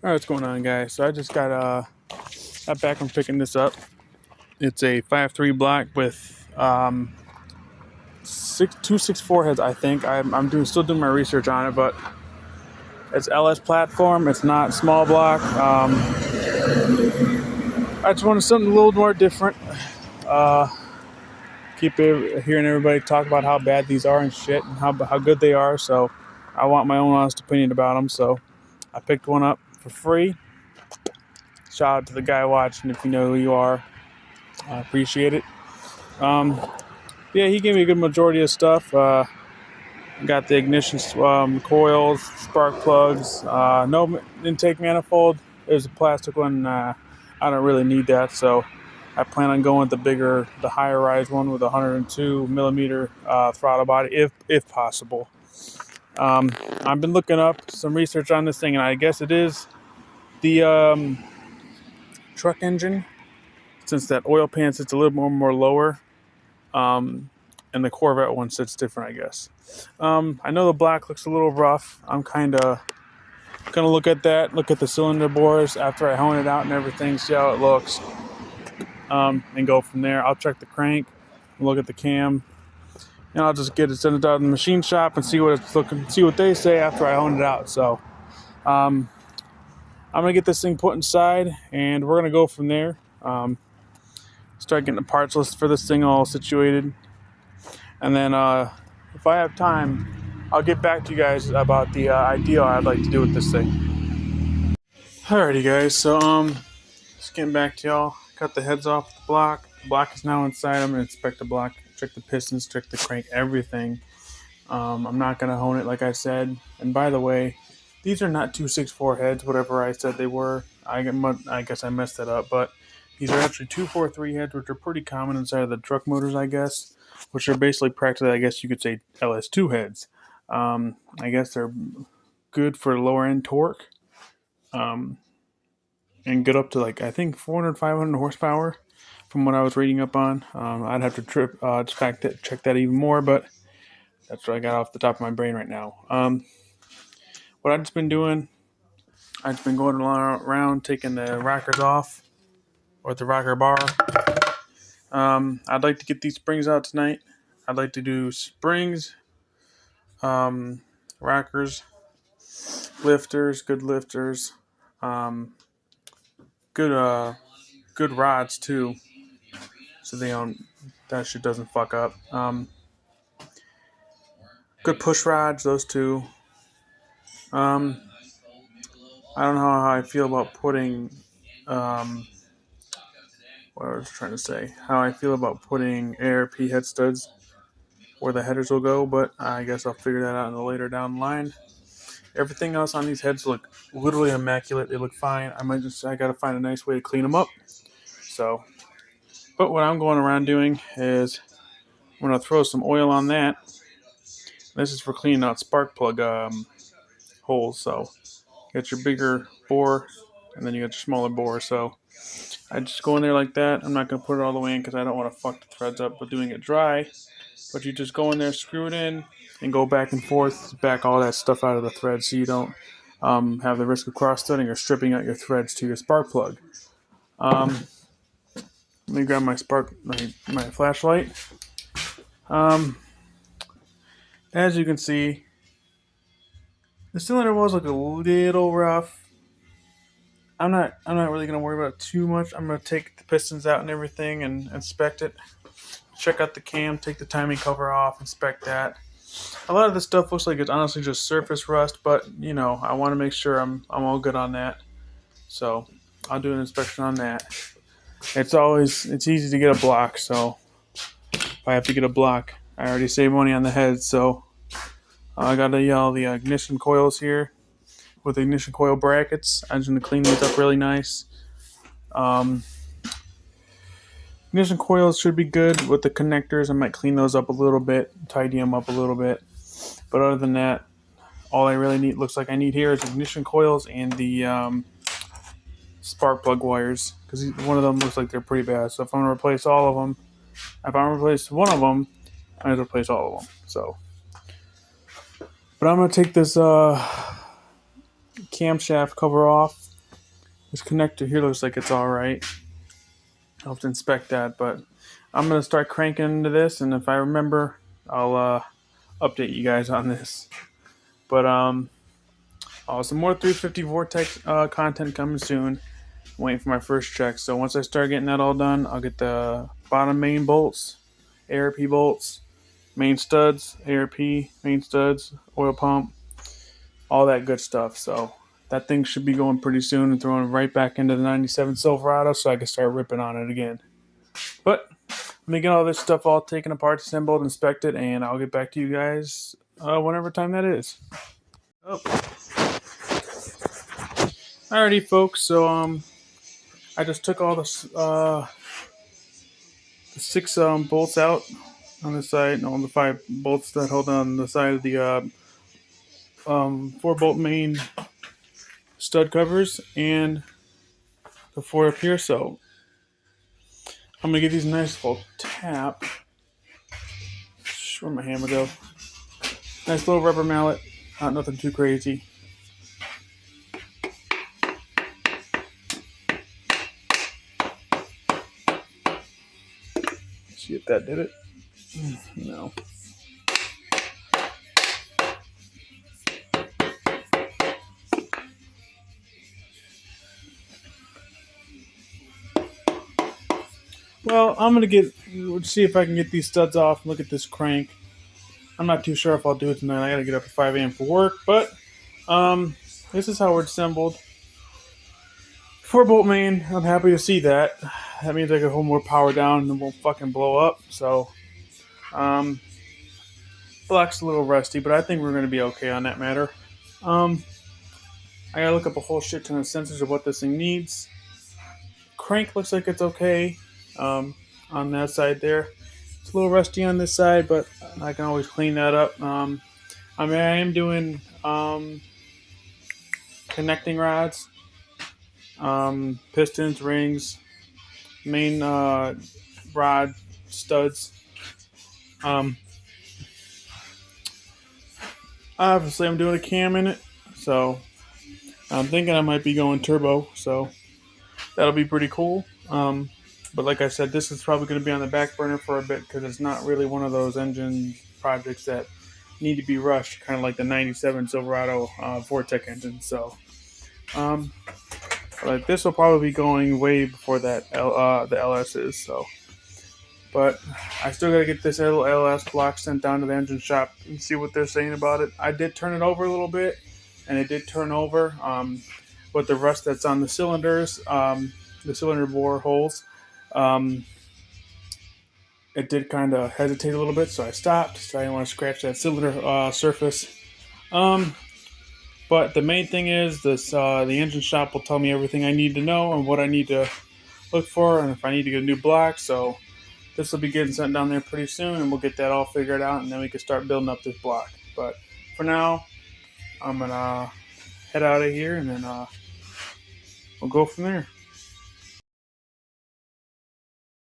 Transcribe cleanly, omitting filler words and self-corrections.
Alright, what's going on, guys? So I just got back from picking this up. It's a 5.3 block with 264 heads, I think. Still doing my research on it, but it's LS platform. It's not small block. I just wanted something a little more different. Hearing everybody talk about how bad these are and shit, and how good they are. So I want my own honest opinion about them. So I picked one up for free. Shout out to the guy watching if you know who you are. I appreciate it. Yeah, he gave me a good majority of stuff. Got the ignition coils, spark plugs, no intake manifold. There's a plastic one. I don't really need that, so I plan on going with the higher rise one with a 102 millimeter throttle body, if possible. I've been looking up some research on this thing, and I guess it is the truck engine, since that oil pan sits a little more lower. And the Corvette one sits different, I guess. I know the black looks a little rough. I'm kind of going to look at the cylinder bores after I hone it out and everything, see how it looks, and go from there. I'll check the crank, look at the cam, and I'll just send it out in the machine shop and see what they say after I hone it out. So I'm going to get this thing put inside, and we're going to go from there. Start getting the parts list for this thing all situated. And then if I have time, I'll get back to you guys about the ideal I'd like to do with this thing. Alrighty, guys. So just getting back to y'all. Cut the heads off the block. The block is now inside. I'm gonna inspect the block, check the pistons, check the crank, everything. I'm not gonna hone it like I said. And by the way, these are not 264 heads, whatever I said they were. I guess I messed that up, but these are actually 243 heads, which are pretty common inside of the truck motors, I guess. Which are basically practically, I guess you could say, LS2 heads. I guess they're good for lower end torque, and good up to I think 400, 500 horsepower, from what I was reading up on. I'd have to check that even more, but that's what I got off the top of my brain right now. What I've just been doing, I've just been going around taking the rockers off, or the rocker bar. I'd like to get these springs out tonight. I'd like to do springs, rockers, lifters, good lifters, good rods too, so that shit doesn't fuck up. Good push rods, those two. I don't know how I feel about putting, what I was trying to say, how I feel about putting ARP head studs where the headers will go, but I guess I'll figure that out later down the line. Everything else on these heads look literally immaculate. They look fine. I gotta find a nice way to clean them up. So, but what I'm going around doing is I'm gonna throw some oil on that. This is for cleaning out spark plug holes. So, you got your bigger bore, and then you got your smaller bore. So, I just go in there like that. I'm not gonna put it all the way in because I don't want to fuck the threads up with doing it dry. But you just go in there, screw it in, and go back and forth to back all that stuff out of the thread, so you don't have the risk of cross-threading or stripping out your threads to your spark plug. Let me grab my flashlight. As you can see, the cylinder was a little rough. I'm not really gonna worry about it too much. I'm gonna take the pistons out and everything and inspect it. Check out the cam, take the timing cover off, inspect that. A lot of this stuff looks like it's honestly just surface rust, but I want to make sure I'm all good on that. So I'll do an inspection on that. It's easy to get a block, so if I have to get a block, I already save money on the head. So I got the ignition coils here with ignition coil brackets. I'm just gonna clean these up really nice. Ignition coils should be good with the connectors. I might clean those up a little bit, tidy them up a little bit. But other than that, all I really looks like I need here is ignition coils and the spark plug wires, because one of them looks like they're pretty bad. So if I'm going to replace all of them, if I'm going to replace one of them, I have to replace all of them. So, but I'm going to take this camshaft cover off, This connector here looks like it's alright. I'll have to inspect that, but I'm going to start cranking into this, and if I remember, I'll update you guys on this. But some more 350 Vortex content coming soon. I'm waiting for my first check. So once I start getting that all done, I'll get the bottom main bolts, ARP bolts, main studs, ARP, main studs, oil pump, all that good stuff. So that thing should be going pretty soon and throwing it right back into the 97 Silverado so I can start ripping on it again. But let me get all this stuff all taken apart, assembled, inspected, and I'll get back to you guys whenever time that is. Oh. Alrighty, folks. So I just took all the 6 bolts out on the side, no, the 5 bolts that hold on the side of the 4-bolt main stud covers and the 4 up here. So I'm gonna give these a nice little tap. Where'd my hammer go? Nice little rubber mallet, not nothing too crazy. See if that did it. No. Well, I'm gonna see if I can get these studs off and look at this crank. I'm not too sure if I'll do it tonight. I gotta get up at 5 a.m. for work, but this is how we're assembled. 4-bolt main, I'm happy to see that. That means I can hold more power down and it won't fucking blow up. So, black's a little rusty, but I think we're gonna be okay on that matter. I gotta look up a whole shit ton of sensors of what this thing needs. Crank looks like it's okay on that side there. It's a little rusty on this side, but I can always clean that up. I am doing connecting rods, pistons, rings, main rod studs. Obviously, I'm doing a cam in it, so I'm thinking I might be going turbo, so that'll be pretty cool. But like I said, this is probably going to be on the back burner for a bit because it's not really one of those engine projects that need to be rushed, kind of like the 97 Silverado Vortec engine. So, like this will probably be going way before that the LS is. So, but I still got to get this little LS block sent down to the engine shop and see what they're saying about it. I did turn it over a little bit, and it did turn over. But the rust that's on the cylinders, the cylinder bore holes, it did kind of hesitate a little bit, so I stopped. So I didn't want to scratch that cylinder surface. But the main thing is this: the engine shop will tell me everything I need to know and what I need to look for, and if I need to get a new block. So this will be getting sent down there pretty soon, and we'll get that all figured out, and then we can start building up this block. But for now, I'm gonna head out of here, and then we'll go from there.